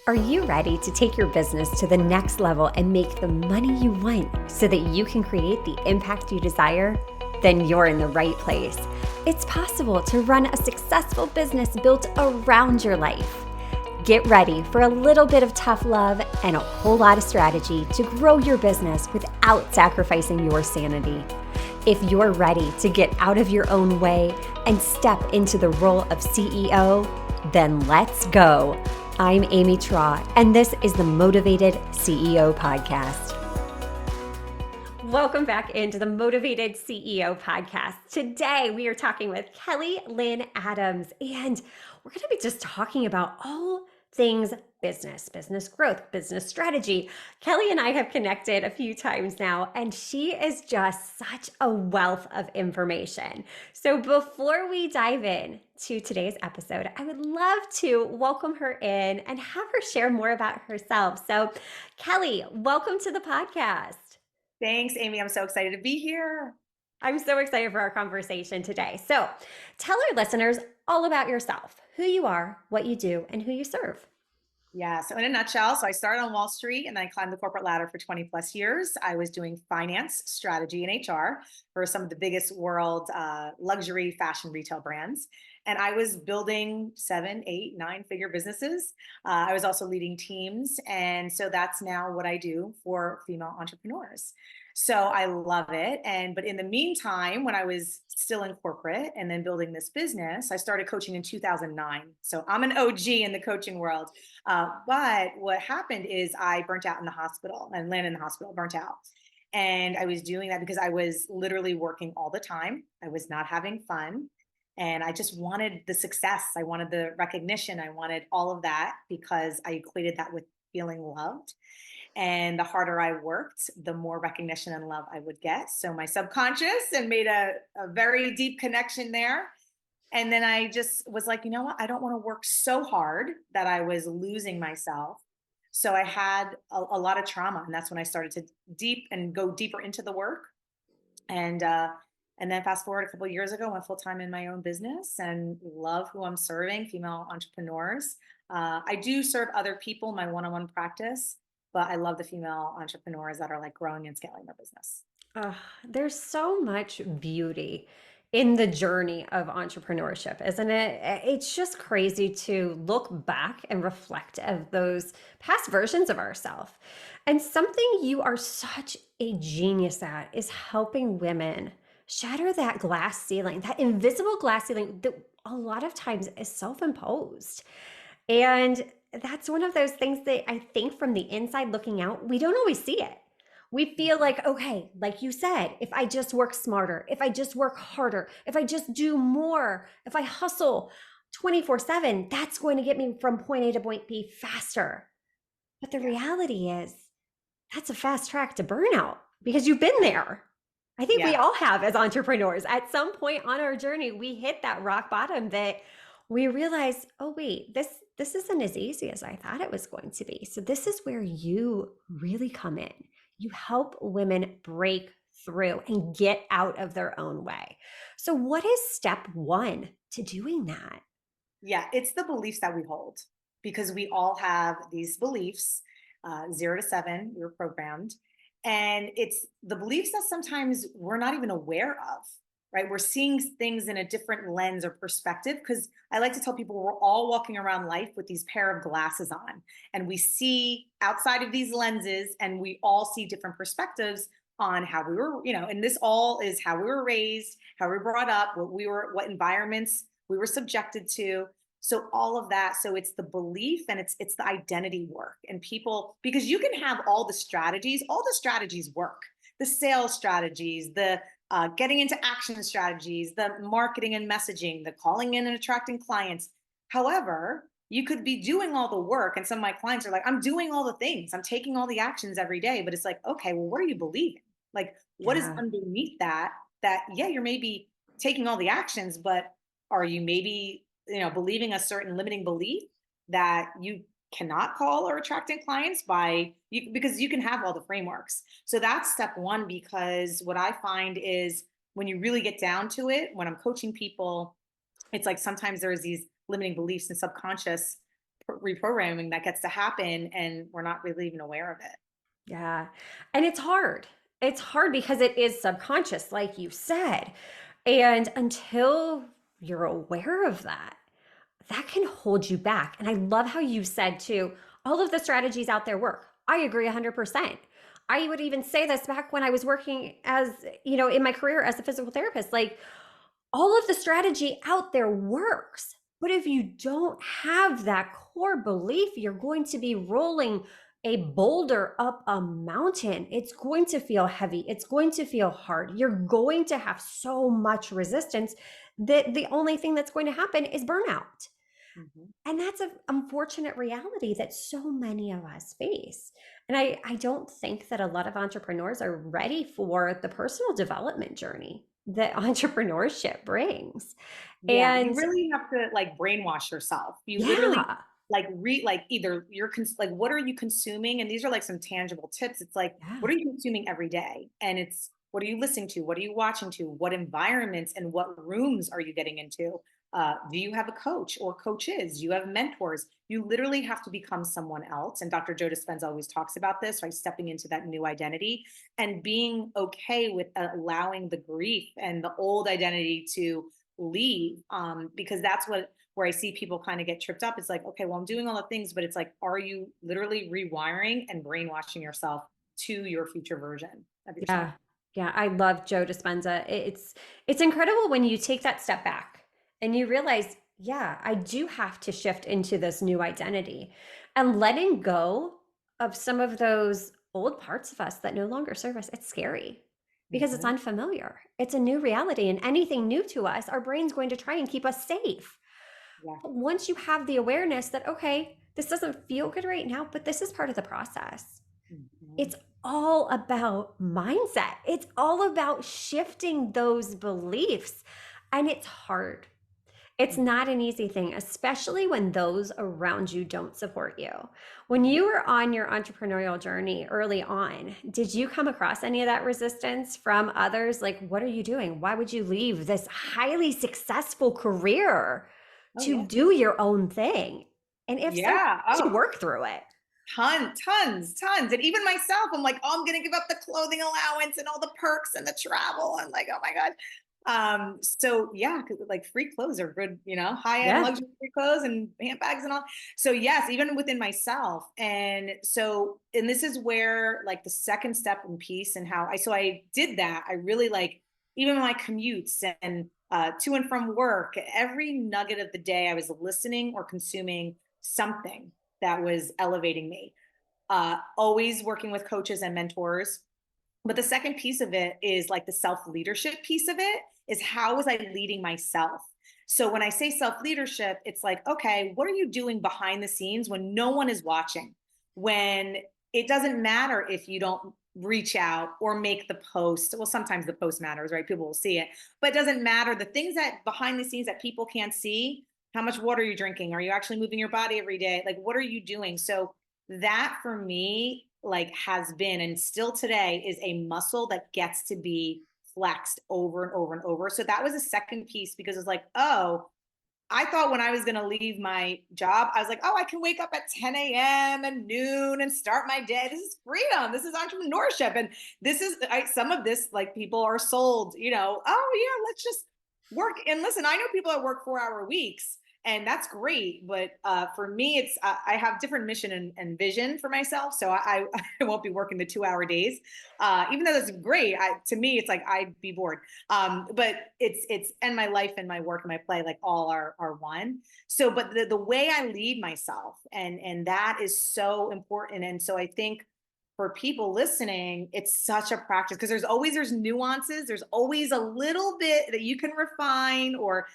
Are you ready to take your business to the next level and make the money you want so that you can create the impact you desire? Then you're in the right place. It's possible to run a successful business built around your life. Get ready for a little bit of tough love and a whole lot of strategy to grow your business without sacrificing your sanity. If you're ready to get out of your own way and step into the role of CEO, then let's go. I'm Amy Traw, and this is the Motivated CEO Podcast. Welcome back into the Motivated CEO Podcast. Today, we are talking with Lynn Adams, and we're going to be just talking about all things business growth, business strategy. Kelly and I have connected a few times now, and she is just such a wealth of information. So before we dive in to today's episode, I would love to welcome her in and have her share more about herself. So Kelly, welcome to the podcast. Thanks, Amy. I'm so excited to be here. I'm so excited for our conversation today. So tell our listeners all about yourself, who you are, what you do, and who you serve. Yeah. So in a nutshell, I started on Wall Street and I climbed the corporate ladder for 20 plus years. I was doing finance, strategy, and HR for some of the biggest world luxury fashion retail brands. And I was building 7, 8, 9-figure businesses. I was also leading teams. And so that's now what I do for female entrepreneurs. So I love it. But in the meantime, when I was still in corporate and then building this business, I started coaching in 2009. So I'm an OG in the coaching world. But what happened is I burnt out in the hospital and landed in the hospital, burnt out. And I was doing that because I was literally working all the time. I was not having fun. And I just wanted the success. I wanted the recognition. I wanted all of that because I equated that with feeling loved. And the harder I worked, the more recognition and love I would get. So my subconscious and made a very deep connection there. And then I just was like, you know what? I don't want to work so hard that I was losing myself. So I had a lot of trauma. And that's when I started to go deeper into the work. And then fast forward a couple of years ago, went full time in my own business and love who I'm serving, female entrepreneurs. I do serve other people in my one-on-one practice, but I love the female entrepreneurs that are like growing and scaling their business. There's so much beauty in the journey of entrepreneurship, isn't it? It's just crazy to look back and reflect of those past versions of ourselves. And something you are such a genius at is helping women shatter that glass ceiling, that invisible glass ceiling that a lot of times is self-imposed. And that's one of those things that I think from the inside looking out, we don't always see it. We feel like, okay, like you said, if I just work smarter, if I just work harder, if I just do more, if I hustle 24/7, that's going to get me from point A to point B faster. But the reality is that's a fast track to burnout because you've been there. I think we all have as entrepreneurs. At some point on our journey, we hit that rock bottom that we realize, oh wait, this isn't as easy as I thought it was going to be. So this is where you really come in. You help women break through and get out of their own way. So what is step one to doing that? Yeah, it's the beliefs that we hold because we all have these beliefs, 0 to 7, we were programmed. And it's the beliefs that sometimes we're not even aware of, right? We're seeing things in a different lens or perspective because I like to tell people we're all walking around life with these pair of glasses on and we see outside of these lenses and we all see different perspectives on how we were, and this all is how we were raised, how we were brought up, what environments we were subjected to. So all of that. So it's the belief and it's the identity work and people, because you can have all the strategies work, the sales strategies, the getting into action strategies, the marketing and messaging, the calling in and attracting clients. However, you could be doing all the work. And some of my clients are like, I'm doing all the things. I'm taking all the actions every day. But it's like, okay, well, what are you believing? Like, what is underneath that, you're maybe taking all the actions, but are you maybe believing a certain limiting belief that you cannot call or attracting clients because you can have all the frameworks. So that's step one, because what I find is when you really get down to it, when I'm coaching people, it's like sometimes there's these limiting beliefs and subconscious reprogramming that gets to happen, and we're not really even aware of it. Yeah. And it's hard. It's hard because it is subconscious, like you said. And until you're aware of that, that can hold you back. And I love how you said, too, all of the strategies out there work. I agree 100%. I would even say this back when I was working as, in my career as a physical therapist. Like, all of the strategy out there works. But if you don't have that core belief, you're going to be rolling a boulder up a mountain. It's going to feel heavy. It's going to feel hard. You're going to have so much resistance that the only thing that's going to happen is burnout. Mhm. And that's an unfortunate reality that so many of us face. And I don't think that a lot of entrepreneurs are ready for the personal development journey that entrepreneurship brings. Yeah, you And really have to like brainwash yourself. You literally yeah, like either like what are you consuming? And these are like some tangible tips. It's like, yeah, what are you consuming every day? And it's what are you listening to? What are you watching to? What environments and what rooms are you getting into? Do you have a coach or coaches? Do you have mentors? You literally have to become someone else. And Dr. Joe Dispenza always talks about this, right? Stepping into that new identity and being okay with allowing the grief and the old identity to leave, because that's what where I see people kind of get tripped up. It's like, okay, well, I'm doing all the things, but it's like, are you literally rewiring and brainwashing yourself to your future version of yourself? yeah, yeah. I love Joe Dispenza. It's incredible when you take that step back and you realize, yeah, I do have to shift into this new identity and letting go of some of those old parts of us that no longer serve us. It's scary because it's Mhm. unfamiliar. It's a new reality, and anything new to us, our brain's going to try and keep us safe. Yeah. But once you have the awareness that, okay, this doesn't feel good right now, but this is part of the process. Mhm. It's all about mindset. It's all about shifting those beliefs. And it's hard. It's Mhm. not an easy thing, especially when those around you don't support you. When you were on your entrepreneurial journey early on, did you come across any of that resistance from others? Like, what are you doing? Why would you leave this highly successful career Oh to yeah. do your own thing? And if so, Yeah. how did Oh, you work through it? tons. And even myself, I'm like, oh, I'm gonna give up the clothing allowance and all the perks and the travel. I'm like, oh my God. So yeah, because like free clothes are good, high-end Yeah. luxury free clothes and handbags and all. So yes, even within myself. And this is where like the second step in peace and how I did that. I really like even my commutes and to and from work, every nugget of the day, I was listening or consuming something that was elevating me. Always working with coaches and mentors. But the second piece of it is like the self leadership piece of it is how was I leading myself? So when I say self leadership, it's like, okay, what are you doing behind the scenes when no one is watching? When it doesn't matter if you don't reach out or make the post. Well, sometimes the post matters, right? People will see it, but it doesn't matter. The things that behind the scenes that people can't see, how much water are you drinking? Are you actually moving your body every day? Like, what are you doing? So that for me like has been and still today is a muscle that gets to be flexed over and over and over. So that was a second piece because it's like, oh, I thought when I was going to leave my job, I was like, oh, I can wake up at 10 a.m. and noon and start my day. This is freedom. This is entrepreneurship. And some of this, like people are sold, oh, yeah, let's just work. And listen, I know people that work 4-hour weeks and that's great. But for me, I have different mission and vision for myself. So I won't be working the 2-hour days, even though that's great. To me, it's like I'd be bored. But it's and my life and my work and my play like all are one. So but the way I lead myself and that is so important. And so I think for people listening, it's such a practice because there's nuances, there's always a little bit that you can refine or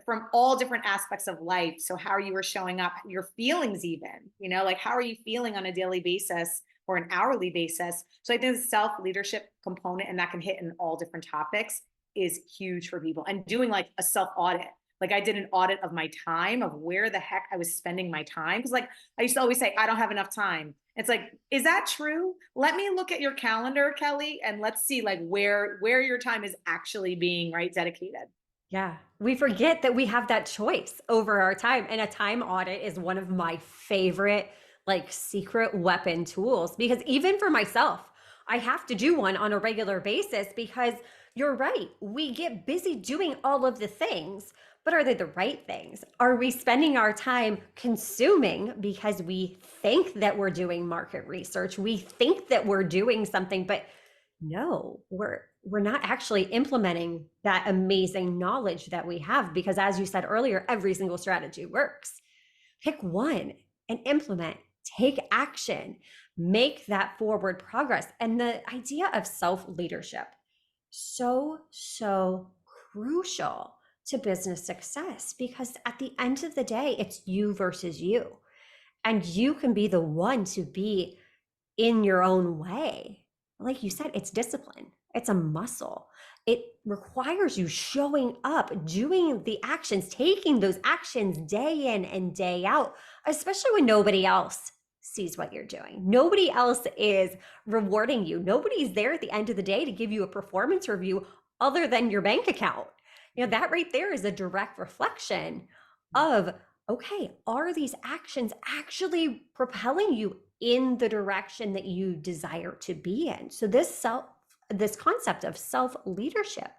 from all different aspects of life. So how you are showing up, your feelings even, like how are you feeling on a daily basis or an hourly basis? So I think the self-leadership component, and that can hit in all different topics, is huge for people. And doing like a self-audit. Like I did an audit of my time of where the heck I was spending my time. Cause like I used to always say, I don't have enough time. It's like, is that true? Let me look at your calendar, Kelly, and let's see like where your time is actually being right dedicated. Yeah. We forget that we have that choice over our time. And a time audit is one of my favorite, like, secret weapon tools because even for myself, I have to do one on a regular basis because you're right. We get busy doing all of the things, but are they the right things? Are we spending our time consuming because we think that we're doing market research? We think that we're doing something, but no, we're not actually implementing that amazing knowledge that we have because as you said earlier, every single strategy works. Pick one and implement, take action, make that forward progress. And the idea of self-leadership, so crucial to business success because at the end of the day, it's you versus you. And you can be the one to be in your own way. Like you said, it's discipline, it's a muscle. It requires you showing up, doing the actions, taking those actions day in and day out, especially when nobody else sees what you're doing. Nobody else is rewarding you. Nobody's there at the end of the day to give you a performance review other than your bank account. You know, that right there is a direct reflection of okay, are these actions actually propelling you in the direction that you desire to be in? So this concept of self leadership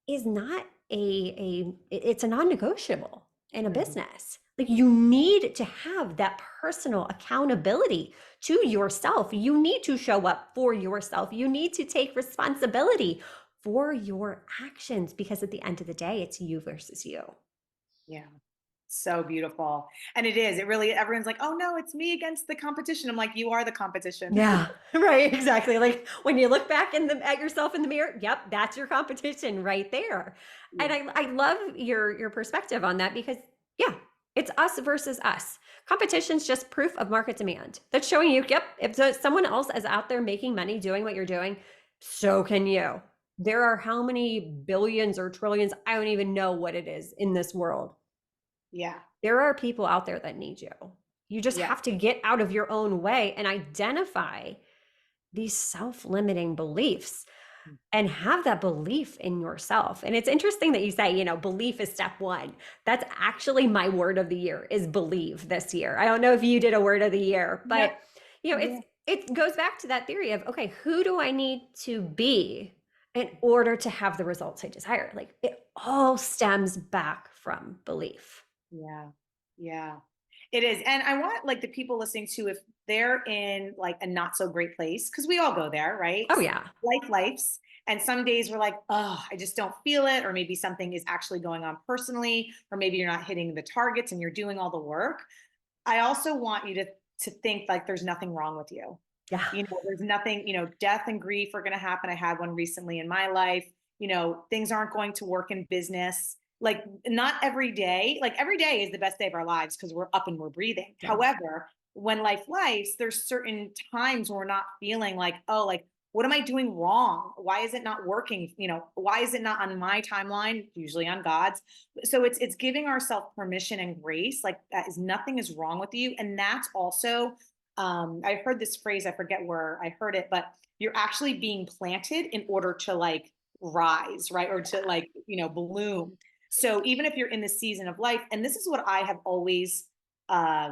is not it's a non-negotiable in a Mhm. business. Like you need to have that personal accountability to yourself. You need to show up for yourself. You need to take responsibility for your actions because at the end of the day, it's you versus you. Yeah. So beautiful. And it is. It really, everyone's like, oh no, it's me against the competition. I'm like, you are the competition. Yeah, right, exactly. Like when you look back at yourself in the mirror, yep, that's your competition right there. And Yeah. I love your perspective on that because yeah, it's us versus us. Competition's just proof of market demand. That's showing you, yep, if someone else is out there making money doing what you're doing, so can you. There are how many billions or trillions, I don't even know what it is in this world. Yeah. There are people out there that need you. You just Yeah. have to get out of your own way and identify these self-limiting beliefs and have that belief in yourself. And it's interesting that you say, belief is step one. That's actually my word of the year is believe this year. I don't know if you did a word of the year, Yep. but Yeah. it goes back to that theory of, okay, who do I need to be in order to have the results I desire? Like it all stems back from belief. Yeah. Yeah. It is. And I want like the people listening to, if they're in like a not so great place, because we all go there, right? Oh yeah. Life's. And some days we're like, oh, I just don't feel it. Or maybe something is actually going on personally, or maybe you're not hitting the targets and you're doing all the work. I also want you to think like there's nothing wrong with you. Yeah. There's nothing, death and grief are going to happen. I had one recently in my life. Things aren't going to work in business. Like, not every day, like, every day is the best day of our lives because we're up and we're breathing. Yeah. However, when life there's certain times where we're not feeling like, oh, like, what am I doing wrong? Why is it not working? Why is it not on my timeline? Usually on God's. So it's giving ourselves permission and grace. Like, that is, nothing is wrong with you. And that's also, I heard this phrase, I forget where I heard it, but you're actually being planted in order to like rise, right? Or to like, bloom. So even if you're in the season of life, and this is what I have always uh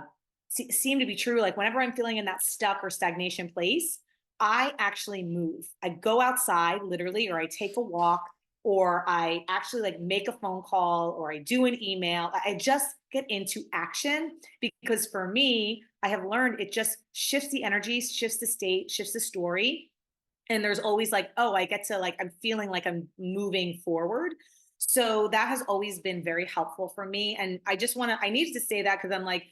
seemed to be true, like whenever I'm feeling in that stuck or stagnation place, I actually move. I go outside literally, or I take a walk, or I actually like make a phone call, or I do an email. I just get into action because for me, I have learned it just shifts the energy, shifts the state, shifts the story. And there's always like, oh, I get to like, I'm feeling like I'm moving forward. So that has always been very helpful for me. And I needed to say that because I'm like,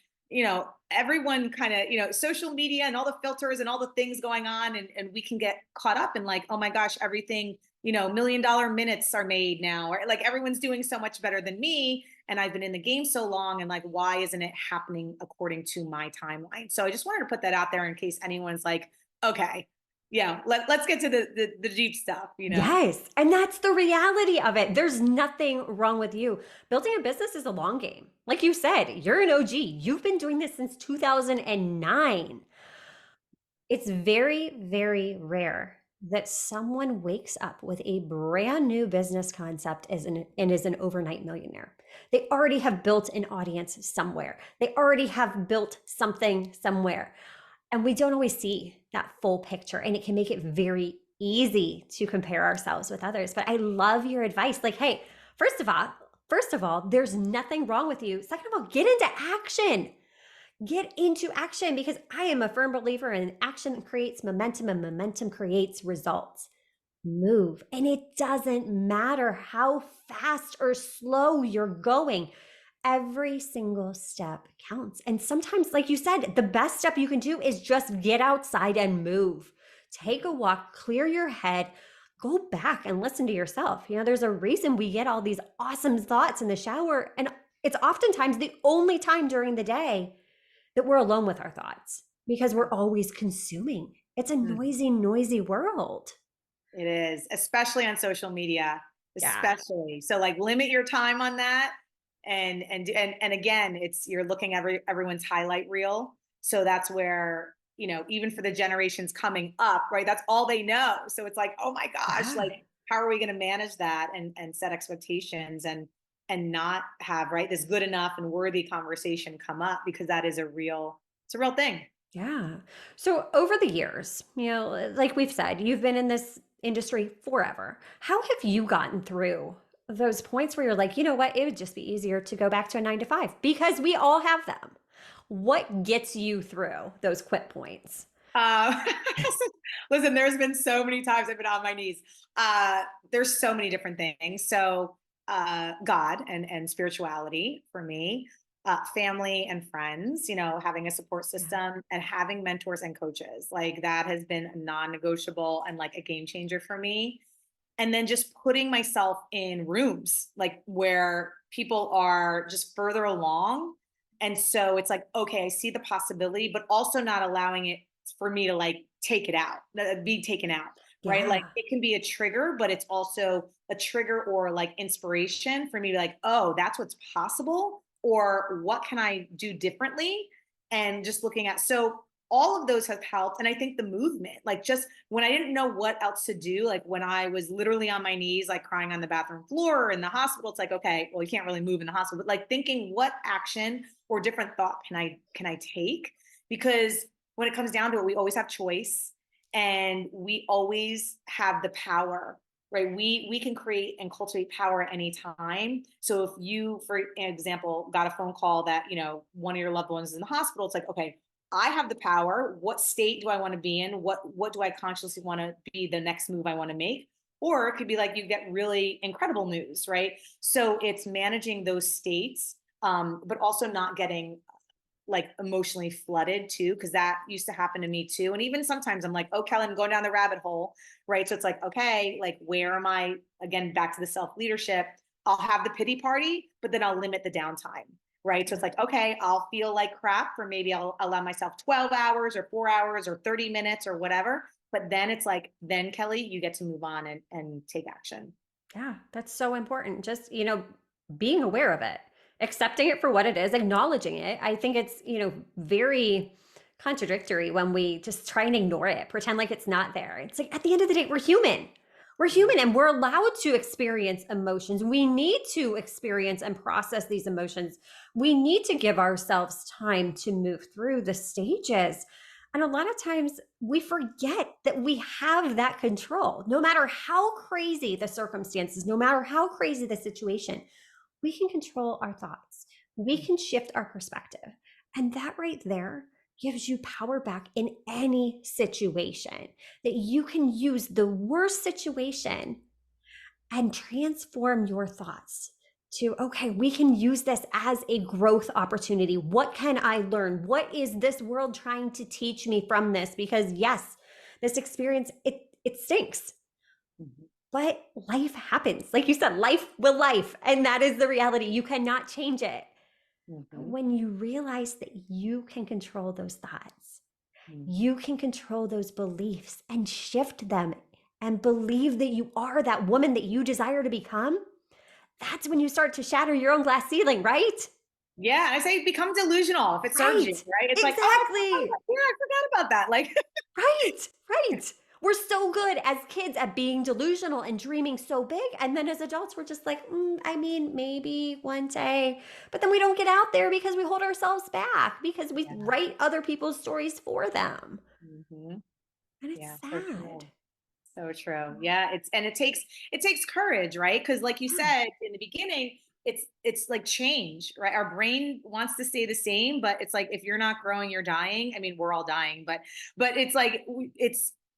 everyone kind of, social media and all the filters and all the things going on. And we can get caught up in like, oh my gosh, everything, $1 million minutes are made now, or like everyone's doing so much better than me. And I've been in the game so long. And like, why isn't it happening according to my timeline? So I just wanted to put that out there in case anyone's like, okay, yeah, let's get to the deep stuff. Yes. And that's the reality of it. There's nothing wrong with you. Building a business is a long game. Like you said, you're an OG. You've been doing this since 2009. It's very, very rare that someone wakes up with a brand new business concept and is an overnight millionaire. They already have built an audience somewhere. They already have built something somewhere. And we don't always see that full picture, and it can make it very easy to compare ourselves with others. But I love your advice. Like, hey, first of all, first of all, there's nothing wrong with you. Second of all, get into action. Get into action, because I am a firm believer in action creates momentum and momentum creates results. Move. And it doesn't matter how fast or slow you're going. Every single step counts. And sometimes, like you said, the best step you can do is just get outside and move. Take a walk, clear your head, go back and listen to yourself. There's a reason we get all these awesome thoughts in the shower. And it's oftentimes the only time during the day that we're alone with our thoughts, because we're always consuming. It's a Mhm. noisy, noisy world. It is, especially on social media, Yeah. especially. So like limit your time on that. And again, it's you're looking at everyone's highlight reel. So that's where, even for the generations coming up, right? That's all they know. So it's like, oh my gosh, Yeah. like how are we going to manage that and set expectations and not have, right, this good enough and worthy conversation come up, because that is it's a real thing. Yeah. So over the years, like we've said, you've been in this industry forever. How have you gotten through those points where you're like, you know what, it would just be easier to go back to a 9 to 5? Because we all have them. What gets you through those quit points? Uh, listen, there's been so many times I've been on my knees. There's so many different things. So, God and spirituality for me, family and friends, having a support Yeah. system and having mentors and coaches. Like that has been non-negotiable and like a game changer for me. And then just putting myself in rooms like where people are just further along. And so it's like, okay, I see the possibility, but also not allowing it for me to like take it out, be taken out, right? Like Yeah. it can be a trigger, but it's also a trigger or like inspiration for me to be like, oh, that's what's possible, or what can I do differently? And just looking at, so all of those have helped. And I think the movement, like just when I didn't know what else to do, like when I was literally on my knees, like crying on the bathroom floor or in the hospital, it's like, okay, well, you can't really move in the hospital, but like thinking what action or different thought can I take? Because when it comes down to it, we always have choice and we always have the power, right? We can create and cultivate power at any time. So if you, for example, got a phone call that, one of your loved ones is in the hospital, it's like, okay, I have the power. What state do I want to be in? What do I consciously want to be the next move I want to make? Or it could be like you get really incredible news, right? So it's managing those states, but also not getting like emotionally flooded too, because that used to happen to me too. And even sometimes I'm like, oh, Kelly, I'm going down the rabbit hole, right? So it's like, okay, like where am I? Again, back to the self leadership. I'll have the pity party, but then I'll limit the downtime, right? So it's like, okay, I'll feel like crap for maybe I'll allow myself 12 hours or 4 hours or 30 minutes or whatever. But then it's like, then Kelly, you get to move on and take action. Yeah, that's so important. Just, being aware of it, accepting it for what it is, acknowledging it. I think it's, very contradictory when we just try and ignore it, pretend like it's not there. It's like at the end of the day, we're human. We're human and we're allowed to experience emotions. We need to experience and process these emotions. We need to give ourselves time to move through the stages. And a lot of times we forget that we have that control. No matter how crazy the circumstances, no matter how crazy the situation, we can control our thoughts. We can shift our perspective. And that right there gives you power back in any situation, that you can use the worst situation and transform your thoughts to, okay, we can use this as a growth opportunity. What can I learn? What is this world trying to teach me from this? Because yes, this experience, it stinks, Mhm. but life happens. Like you said, life will life. And that is the reality. You cannot change it. Mhm. When you realize that you can control those thoughts, Mhm. you can control those beliefs and shift them and believe that you are that woman that you desire to become, that's when you start to shatter your own glass ceiling, right? Yeah, I say become delusional if it serves you, Right. right? It's like, oh, Exactly. yeah, I forgot about that. Like, Right. Right. we're so good as kids at being delusional and dreaming so big. And then as adults, we're just like, I mean, maybe one day. But then we don't get out there because we hold ourselves back because we Yeah. write other people's stories for them. Hmm. And it's Yeah. So sad. true. So true. Yeah, and it takes courage, right? Because like you Yeah. said in the beginning, it's like change, right? Our brain wants to stay the same, but it's like if you're not growing, you're dying. I mean, we're all dying, but it's like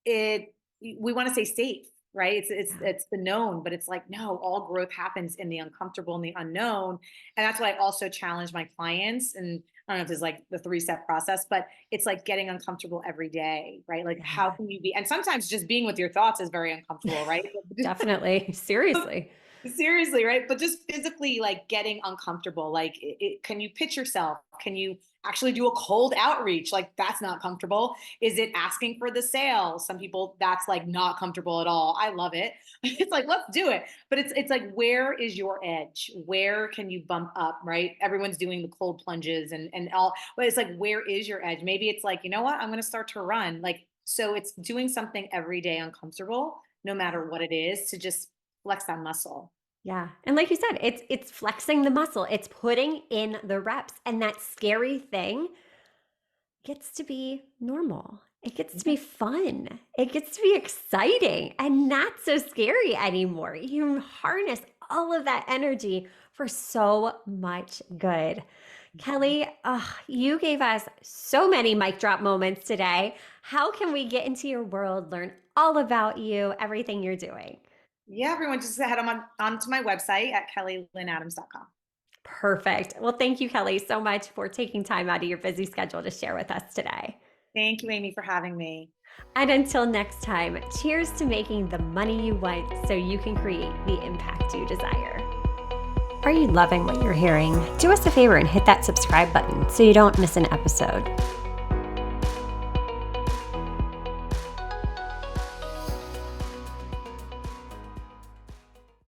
it we want to stay safe, right? It's the known, but it's like no, all growth happens in the uncomfortable and the unknown. And that's what I also challenge my clients. And I don't know if it's like the 3-step process, but it's like getting uncomfortable every day, right? Like how Yeah. can you be, and sometimes just being with your thoughts is very uncomfortable, right? Definitely. Seriously. Seriously, right? But just physically like getting uncomfortable. Like can you pitch yourself? Can you actually do a cold outreach? Like that's not comfortable. Is it asking for the sale? Some people that's like not comfortable at all. I love it. It's like let's do it. But it's like where is your edge? Where can you bump up, right? Everyone's doing the cold plunges and all, but it's like where is your edge? Maybe it's like, you know what? I'm going to start to run. Like so it's doing something every day uncomfortable, no matter what it is, to just flex that muscle. Yeah. And like you said, it's flexing the muscle. It's putting in the reps. And that scary thing gets to be normal. It gets to Yeah. be fun. It gets to be exciting and not so scary anymore. You harness all of that energy for so much good. Mhm. Kelly, you gave us so many mic drop moments today. How can we get into your world, learn all about you, everything you're doing? Yeah, everyone just head onto my website at kellylynnadams.com. Perfect. Well, thank you, Kelly, so much for taking time out of your busy schedule to share with us today. Thank you, Amy, for having me. And until next time, cheers to making the money you want so you can create the impact you desire. Are you loving what you're hearing? Do us a favor and hit that subscribe button so you don't miss an episode.